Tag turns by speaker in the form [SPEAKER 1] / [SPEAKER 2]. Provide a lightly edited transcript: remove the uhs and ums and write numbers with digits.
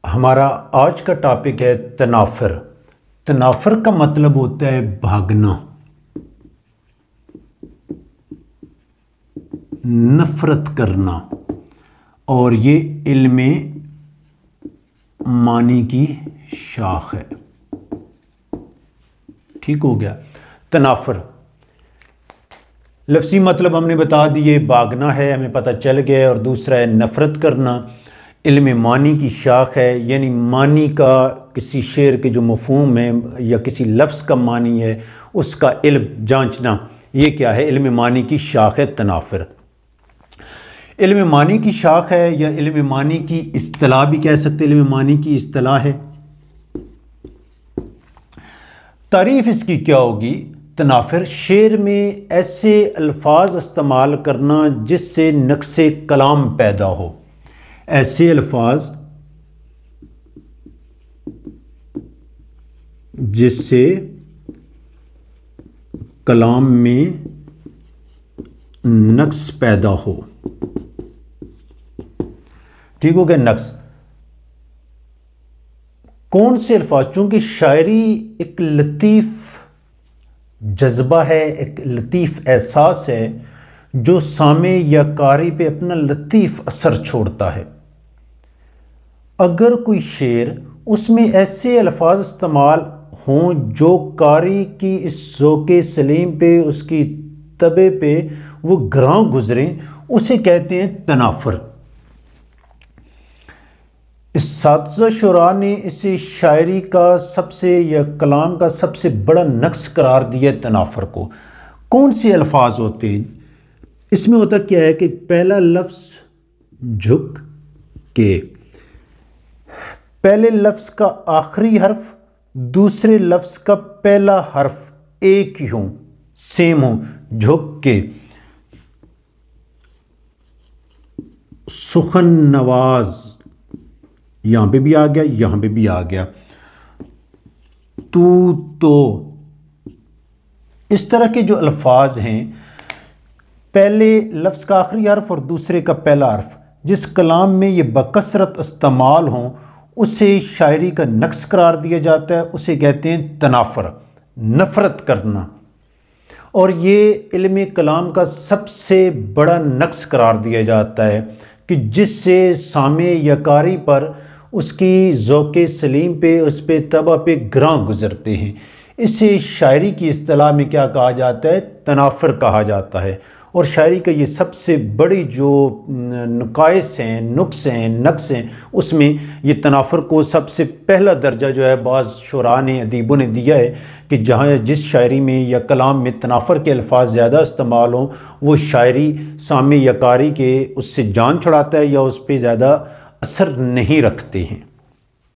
[SPEAKER 1] ہمارا آج کا ٹاپک ہے تنافر۔ تنافر کا مطلب ہوتا ہے بھاگنا، نفرت کرنا، اور یہ علم معنی کی شاخ ہے۔ ٹھیک ہو گیا؟ تنافر لفظی مطلب ہم نے بتا دیے، بھاگنا ہے، ہمیں پتہ چل گیا، اور دوسرا ہے نفرت کرنا، علم معنی کی شاخ ہے، یعنی معنی کا کسی شعر کے جو مفہوم ہے یا کسی لفظ کا معنی ہے اس کا علم جانچنا، یہ کیا ہے؟ علم معنی کی شاخ ہے تنافر۔ علم معنی کی شاخ ہے یا علم معنی کی اصطلاح بھی کہہ سکتے، علم معنی کی اصطلاح ہے۔ تعریف اس کی کیا ہوگی؟ تنافر شعر میں ایسے الفاظ استعمال کرنا جس سے نقص کلام پیدا ہو، ایسے الفاظ جس سے کلام میں نقص پیدا ہو۔ ٹھیک ہو گیا؟ نقص کون سے الفاظ؟ چونکہ شاعری ایک لطیف جذبہ ہے، ایک لطیف احساس ہے جو سامع یا قاری پہ اپنا لطیف اثر چھوڑتا ہے۔ اگر کوئی شعر اس میں ایسے الفاظ استعمال ہوں جو قاری کی اس ذوق سلیم پہ، اس کی طبع پہ وہ گراں گزریں، اسے کہتے ہیں تنافر۔ اساتذہ شعراء نے اسے شاعری کا سب سے یا کلام کا سب سے بڑا نقص قرار دیا تنافر کو۔ کون سے الفاظ ہوتے ہیں اس میں؟ ہوتا کیا ہے کہ پہلا لفظ جھک کے، پہلے لفظ کا آخری حرف دوسرے لفظ کا پہلا حرف ایک ہی ہوں، سیم ہوں، جھک کے۔ سخن نواز یہاں پہ بھی آ گیا، یہاں پہ بھی آ گیا۔ تو اس طرح کے جو الفاظ ہیں، پہلے لفظ کا آخری حرف اور دوسرے کا پہلا حرف، جس کلام میں یہ بکثرت استعمال ہوں اسے شاعری کا نقص قرار دیا جاتا ہے، اسے کہتے ہیں تنافر، نفرت کرنا۔ اور یہ علم کلام کا سب سے بڑا نقص قرار دیا جاتا ہے کہ جس سے سامع یا قاری پر اس کی ذوق سلیم پہ، اس پہ طبع پہ گراں گزرتے ہیں۔ اسے شاعری کی اصطلاح میں کیا کہا جاتا ہے؟ تنافر کہا جاتا ہے۔ اور شاعری کا یہ سب سے بڑی جو نقائص ہیں، نقص ہیں، اس میں یہ تنافر کو سب سے پہلا درجہ جو ہے بعض شعراء نے، ادیبوں نے دیا ہے کہ جہاں جس شاعری میں یا کلام میں تنافر کے الفاظ زیادہ استعمال ہوں وہ شاعری سامع یا قاری کے اس سے جان چھڑاتا ہے یا اس پہ زیادہ اثر نہیں رکھتے ہیں۔